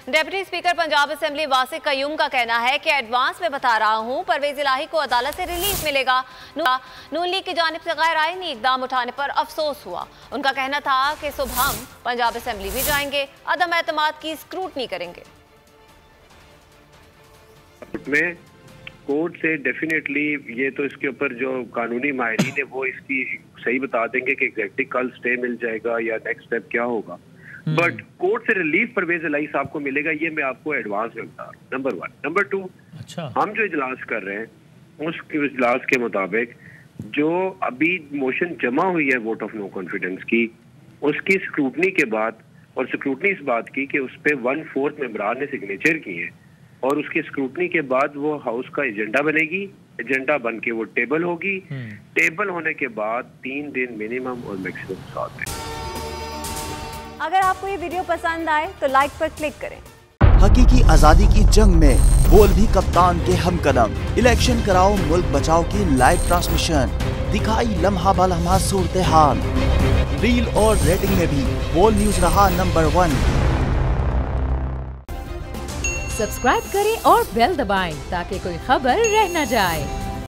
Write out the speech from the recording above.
Deputy speaker Punjab assembly वासिक Qayyum का कहना है कि एडवांस में बता रहा हूं, परवेज इलाही को अदालत से रिलीफ मिलेगा। नून लीग की जानिब से गैर आईनी इकदाम उठाने पर अफसोस हुआ। उनका कहना था कि सुबह हम पंजाब असेंबली भी जाएंगे, अदम एतमाद की स्क्रूटनी करेंगे। में कोर्ट से डेफिनेटली ये तो इसके ऊपर जो कानूनी माहिरीन है वो इसकी सही बता देंगे कि एग्जैक्टली कल स्टे मिल जाएगा या नेक्स्ट स्टेप क्या होगा। बट कोर्ट से रिलीफ परवेज इलाही साहब को मिलेगा, ये मैं आपको एडवांस में बता रहा हूँ। नंबर 1। नंबर 2, हम जो इजलास कर रहे हैं उस इजलास के मुताबिक जो अभी मोशन जमा हुई है वोट ऑफ नो कॉन्फिडेंस की, उसकी स्क्रूटनी के बाद, और स्क्रूटनी इस बात की कि उस पर 1/4 मेंबरान ने सिग्नेचर किए और उसकी स्क्रूटनी के बाद वो हाउस का एजेंडा बनेगी। एजेंडा बन के वो टेबल होगी। टेबल होने के बाद 3 दिन मिनिमम और मैक्सिमम 7 दिन। अगर आपको ये वीडियो पसंद आए तो लाइक पर क्लिक करें। हकीकी आजादी की जंग में बोल भी कप्तान के हमकदम। इलेक्शन कराओ मुल्क बचाओ की लाइव ट्रांसमिशन, दिखाई लम्हा बलम्हा सूरत हाल। रील और रेटिंग में भी बोल न्यूज रहा नंबर 1। सब्सक्राइब करें और बेल दबाएं ताकि कोई खबर रह न जाए।